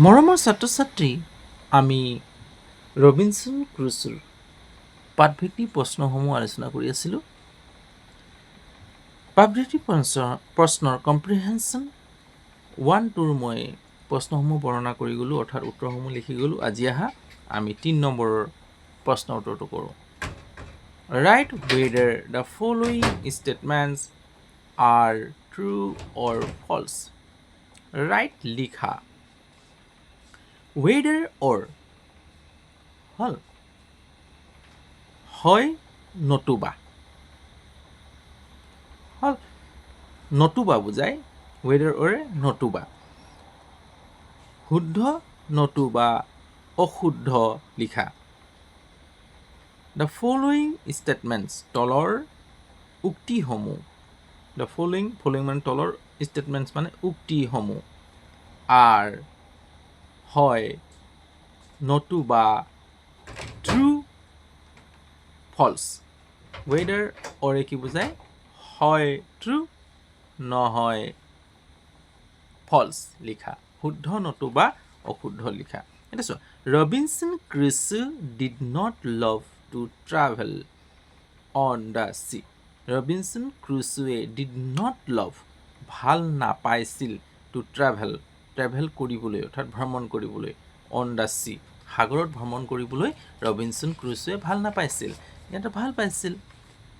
মৰমৰ ছাত্ৰ-ছাত্ৰী, আমি ৰবিনসন ক্ৰুচোৰ পাঠভিত্তিক প্ৰশ্নসমূহ আলোচনা কৰি আছিলোঁ। পাঠভিত্তিক প্ৰশ্নৰ কম্প্ৰিহেনশ্যন 1-2 মই প্ৰশ্নসমূহ বৰ্ণনা কৰি গ'লোঁ, অৰ্থাৎ উত্তৰসমূহ লিখি গ'লোঁ। আজি আহা আমি 3 নম্বৰৰ প্ৰশ্নৰ উত্তৰটো কৰোঁ। Write whether the following statements are true or false. Write লিখা whether or হল হয় নতুবা হল নতুবা বুজায় whether or নতুবা শুদ্ধ নতুবা অশুদ্ধ লিখা the following statements তলৰ উক্তিসমূহ the following মানে তলৰ statements মানে উক্তিসমূহ are হয় নতুবা true false whether or কি বুজায় হয় true নহয় false লিখা শুদ্ধ নতুবা অশুদ্ধ লিখা এটা চোৱা ৰবিনসন ক্ৰুচো did not love to travel on the sea ৰবিনসন ক্ৰুচোৱে did not love ভাল নাপাইছিল to travel কৰিবলৈ অৰ্থাৎ ভ্ৰমণ কৰিবলৈ on the sea সাগৰত ভ্ৰমণ কৰিবলৈ ৰবিনসন ক্ৰুচোৱে ভাল নাপাইছিল ইয়াতে ভাল পাইছিল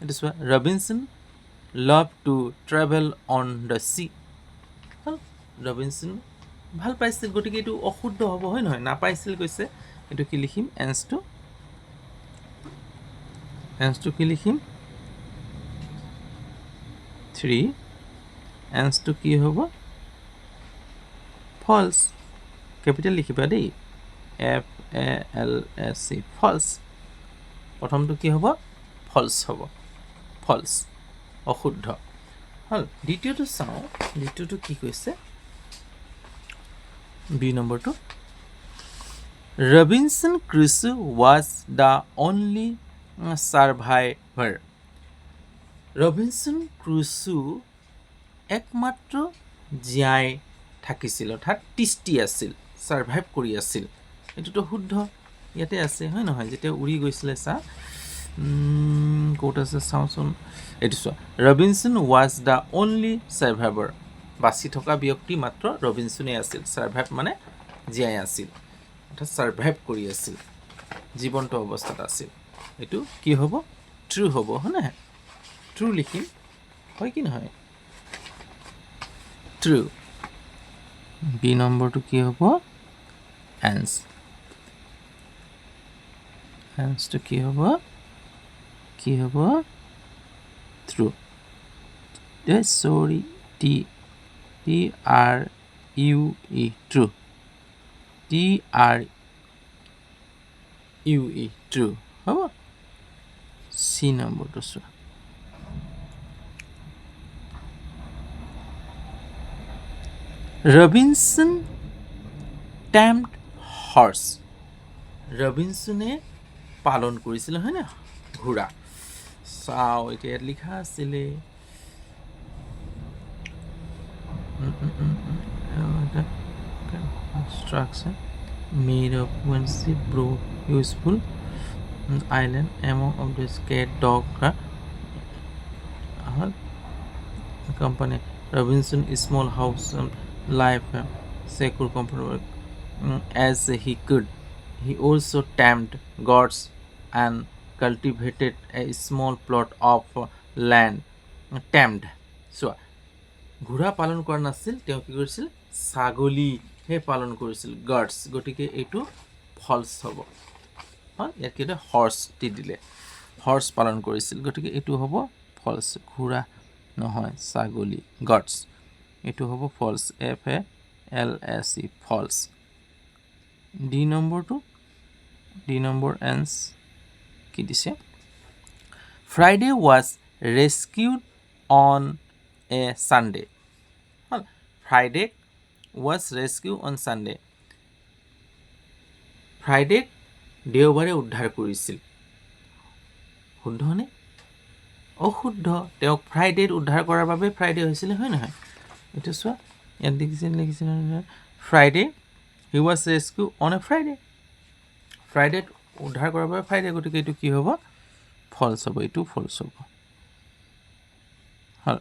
এটা চোৱা ৰবিনসন love to travel on the sea ৰবিনসন ভাল পাইছিল গতিকে এইটো অশুদ্ধ হ'ব হয় নহয় নাপাইছিল কৈছে এইটো কি লিখিম এন্সটো কি লিখিম 3 এন্সটো কি হ'ব false ক্যাপিটাল লিখিবা দেই FALSE false প্ৰথমটো কি হ'ব false হ'ব false অশুদ্ধ হল দ্বিতীয়টো চাওঁ দ্বিতীয়টো কি কৈছে বি নম্বৰটো ৰবিনসন ক্ৰুচো was the only survivor ৰবিনসন ক্ৰুচো একমাত্ৰ জীয়াই থাকিছিল অৰ্থাৎ তিষ্টি আছিল সাৰ্ভাইভ কৰি আছিল এটোটো শুদ্ধ ইয়াতে আছে হয় নহয় যেতিয়া উৰি গৈছিলে চা কোট আছে চাওচোন এটো চোৱা ৰবিনসন was the only survivor বাসি থকা ব্যক্তি মাত্ৰ ৰবিনসনে আছিল সাৰ্ভাইভ মানে জীয়াই আছিল অৰ্থাৎ সাৰ্ভাইভ কৰি আছিল জীৱন্ত অৱস্থাত আছিল এটো কি হ'ব ট্ৰু হ'ব হনে ট্ৰু লিখিম হয় কি নহয় ট্ৰু বি নম্বৰটো কি হ'ব এন্সটো কি হ'ব ট্ৰু সৰি TRUE ট্ৰু TRUE ট্ৰু হ'ব সি নম্বৰটো চোৱা ৰবিনসন tamed horse ৰবিনসনে পালন কৰিছিল হয় না ঘোঁৰা চাও এতিয়া লিখা আছিলে structure made of one seat broke useful island among of the scared dog company Robinson small house life secure comfortable as he could he also tamed goats and cultivated a small plot of land tamed so ঘোঁৰা পালন কৰা নাছিল তেওঁ কি কৰিছিল ছাগলী হে পালন কৰিছিল গাৰ্ডস গটিকে এটো ফলস হ'ব হল ইয়াত কি হৰ্স দি দিলে হৰ্স পালন কৰিছিল গটিকে এটো হ'ব ফলস ঘোঁৰা নহয় ছাগলী গাৰ্ডস এটো হ'ব false FALSE false D number এন্স কি দিছে Friday was rescued on a Sunday Friday was rescued on Sunday Friday দেওবাৰে উদ্ধাৰ কৰিছিল শুদ্ধ নে অশুদ্ধ তেওঁক ফ্ৰাইডেত উদ্ধাৰ কৰাৰ বাবে ফ্ৰাইডে হৈছিল হয় নহয় এটা চোৱা ইয়াত লিখিছে Friday he was rescue on a Friday ফ্ৰাইডেত উদ্ধাৰ কৰাৰ বাবে ফ্ৰাইডে গতিকে এইটো কি হ'ব ফলছ হ'ব এইটো ফলছ হ'ব হ'ল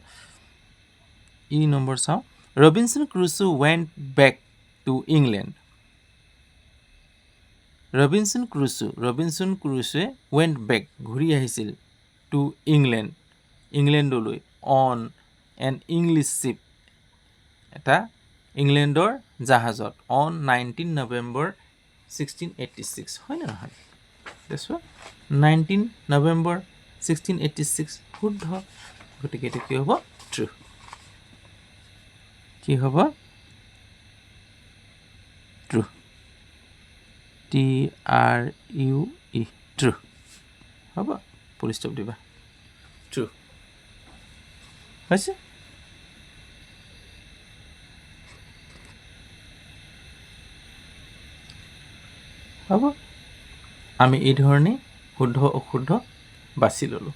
ই নম্বৰ চাওঁ Robinson Crusoe went back to England Robinson ক্ৰুছোৱে ৱেণ্ট বেক ঘূৰি আহিছিল টু ইংলেণ্ডলৈ অন এন ইংলিছ শ্বিপ এটা ইংলেণ্ডৰ জাহাজত অন 19 নৱেম্বৰ 1686 হয়নে নহয় দেখো 19 নৱেম্বৰ 1686 শুদ্ধ গতিকে এইটো কি হ'ব ট্ৰু কি হ'ব ট্ৰু TRUE ট্ৰু হ'ব ফুল ষ্টপ দিবা ট্ৰু হৈছে হ'ব আমি এই ধৰণে শুদ্ধ অশুদ্ধ বাছি ল'লোঁ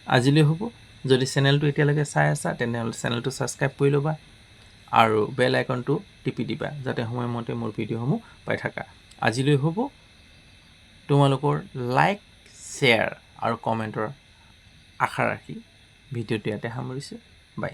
আজিলৈ হ'ব যদি চেনেলটো এতিয়ালৈকে চাই আছা তেনেহ'লে চেনেলটো ছাবস্ক্ৰাইব কৰি ল'বা আৰু বেল আইকনটো টিপি দিবা যাতে সময়মতে মোৰ ভিডিঅ'সমূহ পাই থাকা আজিলৈ হ'ব তোমালোকৰ লাইক শ্বেয়াৰ আৰু কমেণ্টৰ আশা ৰাখি ভিডিঅ'টো ইয়াতে সামৰিছোঁ বাই